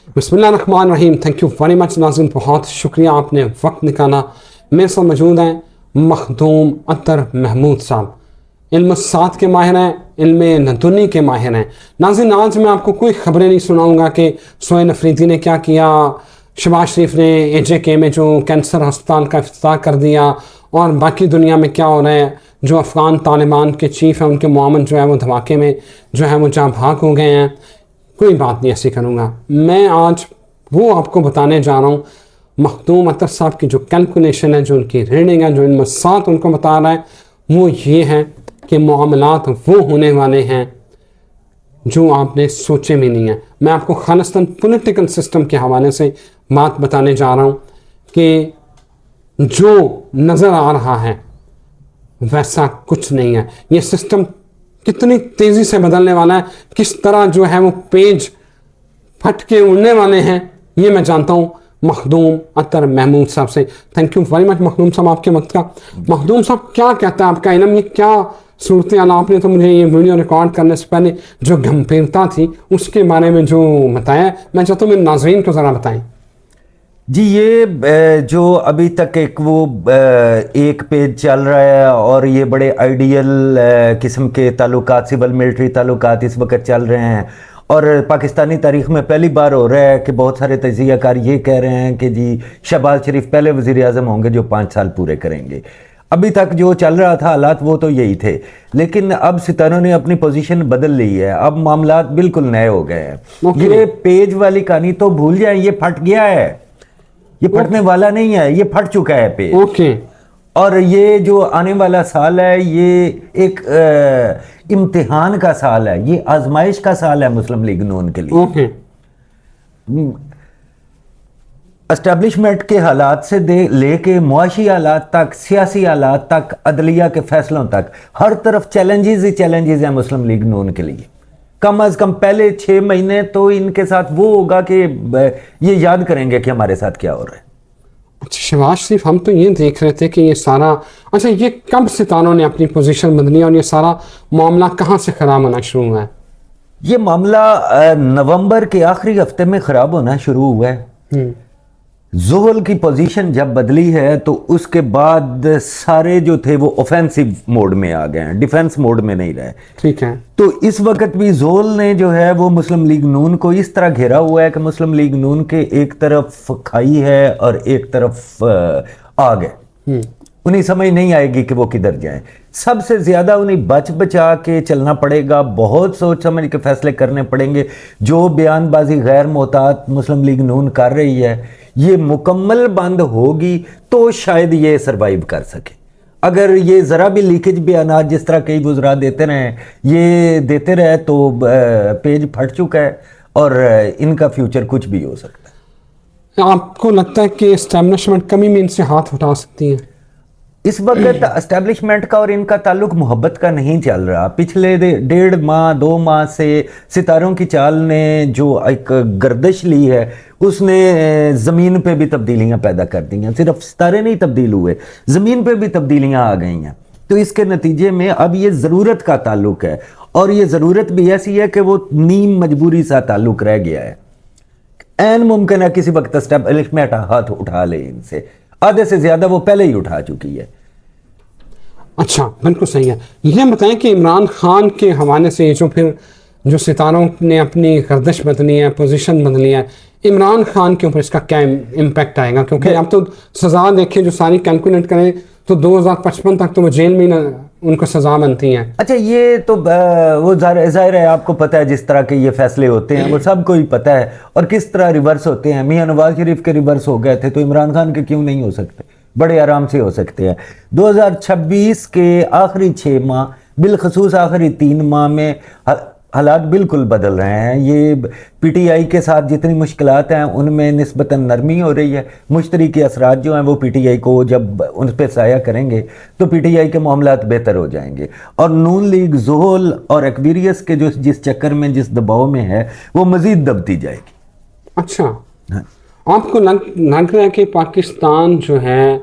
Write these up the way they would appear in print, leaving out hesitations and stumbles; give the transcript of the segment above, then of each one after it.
बिस्मिल्लाहिर्रहमानिर्रहीम। Thank you very much नाज़रीन, बहुत शुक्रिया आपने वक्त निकाला। मेरे साथ मौजूद हैं मखदूम अतर महमूद साहब, इल्म सात के माहिर हैं, इल्म नदुनी के माहिर हैं। नाज़रीन, आज मैं आपको कोई ख़बरें नहीं सुनाऊंगा कि सोहेल अफरीदी ने क्या किया, शहबाज शरीफ ने AJK में जो कैंसर अस्पताल का इफ्तिताह कर दिया, और बाकी दुनिया में क्या हो रहा है। जो अफ़गान तालिबान के चीफ़ हैं, उनके मोमन जो है वो धमाके में जो है वो जहाँ भाग हो गए हैं। कोई बात नहीं ऐसी करूँगा। मैं आज वो आपको बताने जा रहा हूँ, मखदूम अतर साहब की जो कैलकुलेशन है, जो उनकी रीडिंग है, जो इल्म सात उनको बता रहा है, वो ये है कि मामलात वो होने वाले हैं जो आपने सोचे भी नहीं है। मैं आपको खालिस्तान पॉलिटिकल सिस्टम के हवाले से बात बताने जा रहा हूँ कि जो नज़र आ रहा है वैसा कुछ नहीं है। ये सिस्टम कितनी तेज़ी से बदलने वाला है, किस तरह जो है वो पेज फट के उड़ने वाले हैं, ये मैं जानता हूँ मखदूम अतर महमूद साहब से। Thank you very much Makhdoom साहब आपके वक्त का। मखदूम साहब, क्या कहता है आपका इल्म, ये क्या सूरत हाल? आपने तो मुझे ये वीडियो रिकॉर्ड करने से पहले जो गंभीरता थी उसके बारे में जो बताया, मैं चाहता हूँ मेरे नाज़रीन को ज़रा बताएं। जी, ये जो अभी तक एक पेज चल रहा है और ये बड़े आइडियल किस्म के ताल्लुकात, सिविल मिलिट्री ताल्लुकात इस वक्त चल रहे हैं, और पाकिस्तानी तारीख़ में पहली बार हो रहा है कि बहुत सारे तजियाकार ये कह रहे हैं कि जी शहबाज शरीफ पहले वज़ीर आज़म होंगे जो 5 साल पूरे करेंगे। अभी तक जो चल रहा था हालात वो तो यही थे, लेकिन अब सितारों ने अपनी पोजीशन बदल ली है। अब मामलात बिल्कुल नए हो गए हैं। ये पेज वाली कहानी तो भूल जाए, ये फट गया है, ये फटने वाला नहीं है, ये फट चुका है पेज। और ये जो आने वाला साल है ये एक इम्तिहान का साल है, ये आजमाइश का साल है मुस्लिम लीग नून के लिए। एस्टेब्लिशमेंट के हालात से लेके मुआशी हालात तक, सियासी हालात तक, अदलिया के फैसलों तक, हर तरफ चैलेंजेस ही चैलेंजेस हैं मुस्लिम लीग नून के लिए। कम अज कम पहले 6 महीने तो इनके साथ वो होगा कि ये याद करेंगे कि हमारे साथ क्या हो रहा है। अच्छा शहबाज शरीफ, हम तो ये देख रहे थे कि ये सारा, अच्छा ये कब सितारों ने अपनी पोजीशन बदली और ये सारा मामला कहाँ से ख़राब होना शुरू हुआ है? ये मामला नवंबर के आखिरी हफ्ते में ख़राब होना शुरू हुआ है। जोहल की पोजीशन जब बदली है तो उसके बाद सारे जो थे वो ऑफेंसिव मोड में आ गए हैं, डिफेंस मोड में नहीं रहे। ठीक है। तो इस वक्त भी जोहल ने जो है वो मुस्लिम लीग नून को इस तरह घेरा हुआ है कि मुस्लिम लीग नून के एक तरफ खाई है और एक तरफ आग है। उन्हें समझ नहीं आएगी कि वो किधर जाएं। सबसे ज्यादा उन्हें बच बचा के चलना पड़ेगा, बहुत सोच समझ के फैसले करने पड़ेंगे। जो बयानबाजी गैर मोहतात मुस्लिम लीग नून कर रही है ये मुकम्मल बंद होगी तो शायद ये सरवाइव कर सके। अगर ये ज़रा भी लीकेज बयानात जिस तरह कई वज़रा देते रहे, ये देते रहे तो पेज फट चुका है और इनका फ्यूचर कुछ भी हो सकता है। आपको लगता है कि एस्टैब्लिशमेंट कभी भी इनसे हाथ उठा सकती है? इस वक्त एस्टेब्लिशमेंट का और इनका ताल्लुक मोहब्बत का नहीं चल रहा। पिछले 1.5 माह 2 माह से सितारों की चाल ने जो एक गर्दिश ली है उसने ज़मीन पे भी तब्दीलियां पैदा कर दी हैं। सिर्फ सितारे नहीं तब्दील हुए, ज़मीन पे भी तब्दीलियां आ गई हैं। तो इसके नतीजे में अब ये ज़रूरत का ताल्लुक है, और ये ज़रूरत भी ऐसी है कि वो नीम मजबूरी सा ताल्लुक रह गया है। ऐन मुमकिन है किसी वक्त एस्टेब्लिशमेंट हाथ उठा ले इनसे, आधे से ज़्यादा वो पहले ही उठा चुकी है। अच्छा, बिल्कुल सही है। ये बताएं कि इमरान खान के हवाले से जो सितारों ने अपनी गर्दिश बदली है, पोजीशन बदली है, इमरान खान के ऊपर इसका क्या इम्पैक्ट आएगा? क्योंकि अब तो सज़ा देखें जो सारी कैलकुलेट करें तो 2055 तक तो वो जेल में उनको सज़ा बनती है। अच्छा, ये तो वो जाहिर है, आपको पता है जिस तरह के ये फैसले होते हैं वो सबको ही पता है, और किस तरह रिवर्स होते हैं। मियां नवाज शरीफ के रिवर्स हो गए थे तो इमरान खान के क्यों नहीं हो सकते? बड़े आराम से हो सकते हैं। 2026 के आखिरी 6 माह, बिलखसूस आखिरी 3 माह में हालात बिल्कुल बदल रहे हैं। ये PTI के साथ जितनी मुश्किलात हैं उनमें निस्बतन नरमी हो रही है। मुश्तरी के असरात जो हैं वो PTI को जब उन पर साया करेंगे तो PTI के मामलात बेहतर हो जाएंगे, और नून लीग जोहल और एक्वेरियस के जो जिस चक्कर में, जिस दबाव में है, वो मज़ीद दबती जाएगी। अच्छा, हाँ। आपको लग रहा है कि पाकिस्तान जो है,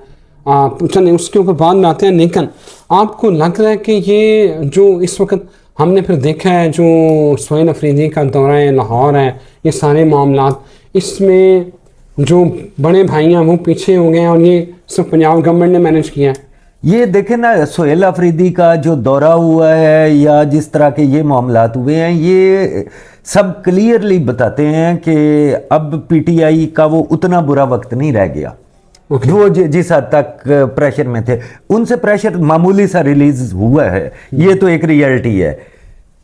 चलिए उसके ऊपर बाद में आते हैं, लेकिन आपको लग रहा है कि ये जो इस वक्त हमने फिर देखा है, जो सोहेल अफरीदी का दौरा लाहौर है, ये सारे मामलात, इसमें जो बड़े भाई हैं वो पीछे हो गए हैं और ये सब पंजाब गवर्नमेंट ने मैनेज किया है? ये देखें ना, सोहेल अफरीदी का जो दौरा हुआ है या जिस तरह के ये मामलात हुए हैं, ये सब क्लियरली बताते हैं कि अब पीटीआई का वो उतना बुरा वक्त नहीं रह गया। वो जिस हद तक प्रेशर में थे, उनसे प्रेशर मामूली सा रिलीज हुआ है, ये तो एक रियलिटी है।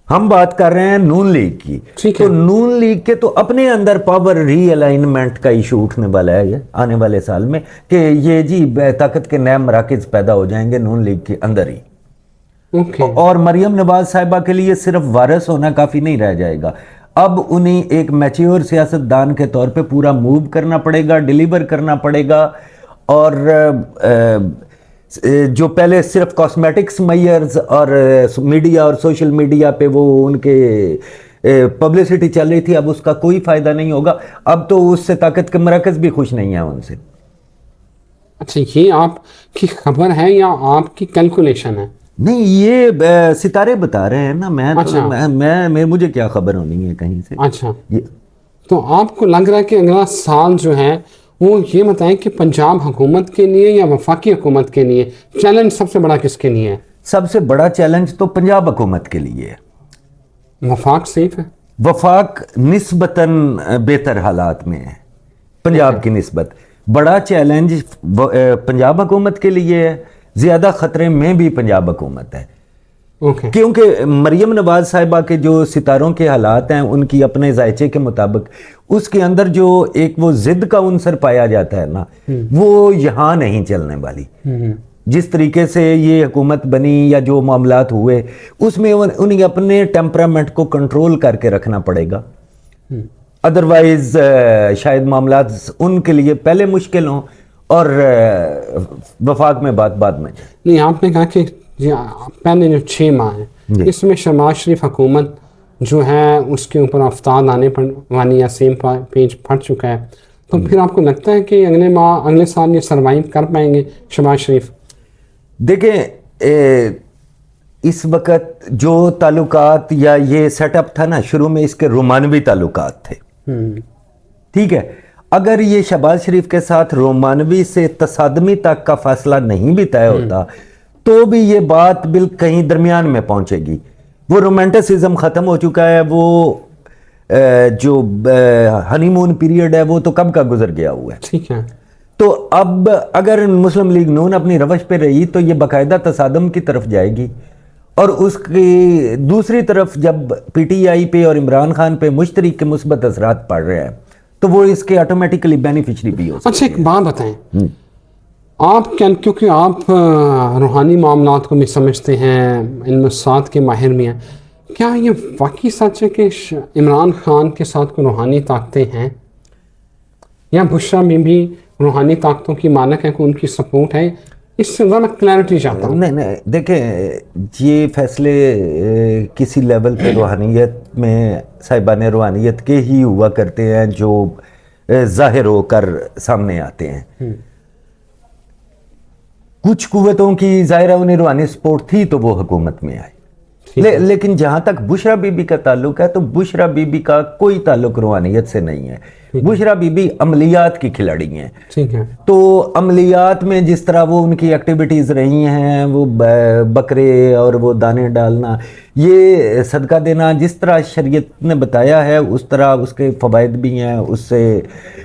हम बात कर रहे हैं नून लीग की, तो नून लीग के तो अपने अंदर पावर रीअलाइनमेंट का इशू उठने वाला है ये आने वाले साल में, कि ये जी ताकत के नए मराकज पैदा हो जाएंगे नून लीग के अंदर ही। और मरियम नवाज साहिबा के लिए सिर्फ वारिस होना काफी नहीं रह जाएगा, अब उन्हें एक मैच्योर सियासतदान के तौर पे पूरा मूव करना पड़ेगा, डिलीवर करना पड़ेगा। और जो पहले सिर्फ कॉस्मेटिक्स मेयर्स और मीडिया और सोशल मीडिया पे वो उनके पब्लिसिटी चल रही थी, अब उसका कोई फायदा नहीं होगा। अब तो उससे ताकत के मराकज भी खुश नहीं है उनसे। अच्छा, ये आपकी खबर है या आपकी कैलकुलेशन है? नहीं, ये सितारे बता रहे हैं ना, अच्छा। मैं मुझे क्या खबर होनी है कहीं से। अच्छा, तो आपको लग रहा है कि अगला साल जो है वो ये बताएं कि पंजाब हुकूमत के लिए या वफाकी हुकूमत के लिए चैलेंज सबसे बड़ा किसके लिए है? सबसे बड़ा चैलेंज तो पंजाब हुकूमत के लिए है। वफाक सेफ है? वफाक निस्बतन बेहतर हालात में है पंजाब की निस्बत। बड़ा चैलेंज पंजाब हुकूमत के लिए है, ज्यादा खतरे में भी पंजाब हुकूमत है। क्योंकि मरियम नवाज साहिबा के जो सितारों के हालात हैं, उनकी अपने जायचे के मुताबिक उसके अंदर जो एक वो जिद का उनसर पाया जाता है ना, वो यहाँ नहीं चलने वाली। जिस तरीके से ये हुकूमत बनी या जो मामलात हुए, उसमें उन्हें अपने टेम्परामेंट को कंट्रोल करके रखना पड़ेगा। अदरवाइज शायद मामलात उनके लिए पहले मुश्किल हों और वफाक में बात बाद में। नहीं, आपने कहा कि पहले जो 6 माह है इसमें शहबाज शरीफ हुकूमत जो है उसके ऊपर आफ्ताब आने पर वाली या सेम पेज फट चुका है, तो फिर आपको लगता है कि अगले साल ये सरवाइव कर पाएंगे शहबाज शरीफ? देखें, इस वक्त जो ताल्लुकात या ये सेटअप था ना, शुरू में इसके रोमानवी ताल्लुकात थे, ठीक है। अगर ये शहबाज शरीफ के साथ रोमानवी से तसादमी तक का फासला नहीं भी तय होता तो भी ये बात बिल्कुल कहीं दरमियान में पहुंचेगी। वो रोमांटिसिज्म खत्म हो चुका है, वो जो हनीमून पीरियड है वो तो कब का गुजर गया हुआ है, ठीक है। तो अब अगर मुस्लिम लीग नून अपनी रवश पे रही तो ये बाकायदा तसादम की तरफ जाएगी। और उसकी दूसरी तरफ जब पीटीआई पे और इमरान खान पे मुश्तरक के मुस्बत असरात पड़ रहे हैं तो वो इसके ऑटोमेटिकली बेनिफिशरी भी हो सकते हैं। अच्छा, एक बात बताएं, आप क्योंकि आप रूहानी मामलात को भी समझते हैं, इन मसात के माहिर भी हैं, क्या ये वाकई सच है कि इमरान खान के साथ कोई रूहानी ताकतें हैं या बुशरा में भी रूहानी ताकतों की मानक है, कि उनकी सपोर्ट है? इससे ज़्यादा क्लैरिटी चाहता हूँ। नहीं, देखें, ये फैसले किसी लेवल पे रूहानियत में साहिबान रूहानियत के ही हुआ करते हैं जो जाहिर होकर सामने आते हैं। कुछ कुव्वतों की ज़ाहिर उन्हें रूहानी सपोर्ट थी तो वो हुकूमत में आई, लेकिन जहां तक बुशरा बीबी का ताल्लुक है तो बुशरा बीबी का कोई ताल्लुक रूहानियत से नहीं है। बुशरा बीबी अमलियात की खिलाड़ी हैं, ठीक है। तो अमलियात में जिस तरह वो उनकी एक्टिविटीज़ रही हैं, वो बकरे और वो दाने डालना, ये सदका देना, जिस तरह शरीयत ने बताया है उस तरह उसके फ़वाइद भी हैं, उससे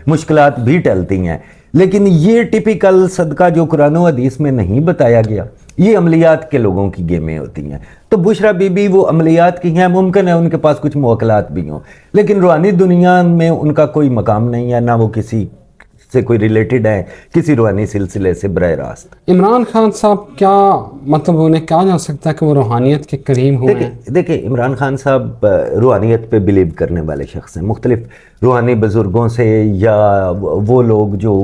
मुश्किलात भी टलती हैं। लेकिन ये टिपिकल सदका जो कुरान व हदीस में नहीं बताया गया, ये अमलियात के लोगों की गेमें होती हैं। तो बुशरा बीबी वो अमलियात की हैं, मुमकिन है उनके पास कुछ मुवक्किलात भी हों, लेकिन रूहानी दुनिया में उनका कोई मकाम नहीं है, ना वो किसी से कोई रिलेटेड है किसी रूहानी सिलसिले से बराह रास्त। इमरान खान साहब क्या मतलब उन्हें कहा जा सकता है कि वो रूहानियत के करीब हुए हैं? देखिए, इमरान खान साहब रूहानियत पे बिलीव करने वाले शख्स हैं। मुख्तलिफ रूहानी बुजुर्गों से या वो लोग जो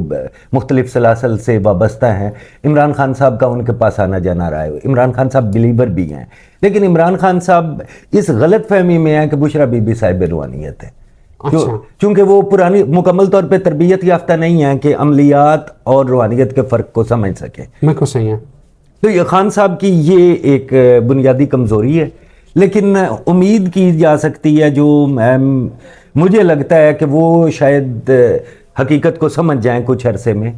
मुख्तलिफ सलासल से वाबस्ता हैं, इमरान खान साहब का उनके पास आना जाना रहा है। इमरान खान साहब बिलीवर भी हैं, लेकिन इमरान खान साहब इस गलत फहमी में है कि बुशरा बीबी साहिब रूहानियत है। अच्छा। चूंकि वो पुरानी मुकम्मल तौर पे तरबियत याफ्ता नहीं है कि अमलियात और रूहानियत के फ़र्क को समझ सके। बिल्कुल सही है। तो ये खान साहब की ये एक बुनियादी कमज़ोरी है, लेकिन उम्मीद की जा सकती है जो मुझे लगता है कि वो शायद हकीकत को समझ जाएं कुछ अरसे में,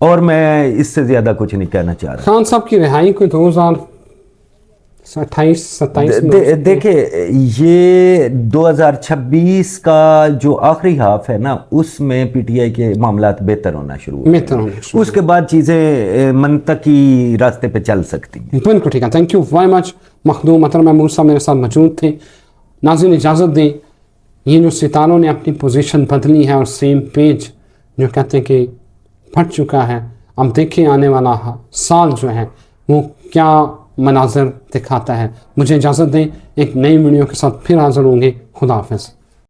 और मैं इससे ज़्यादा कुछ नहीं कहना चाह रहा। खान साहब की रिहाई कोई 2028-27 में देखिए, ये 2026 का जो आखिरी हाफ है ना, उसमें पीटीआई के मामलात बेहतर होना शुरू हो, उसके बाद चीज़ें मंतकी रास्ते पे चल सकती हैं। बिल्कुल ठीक है, thank you very much. Makhdoom Athar Mahmood साहब मेरे साथ मौजूद थे। नाज़रीन इजाज़त दें, ये जो सितारों ने अपनी पोजीशन बदली है और सेम पेज जो कहते हैं कि फट चुका है, अब देखें आने वाला साल जो है वो क्या मनाजर दिखाता है। मुझे इजाज़त दें, एक नई वीडियो के साथ फिर हाज़िर होंगे। खुदा हाफ़िज़।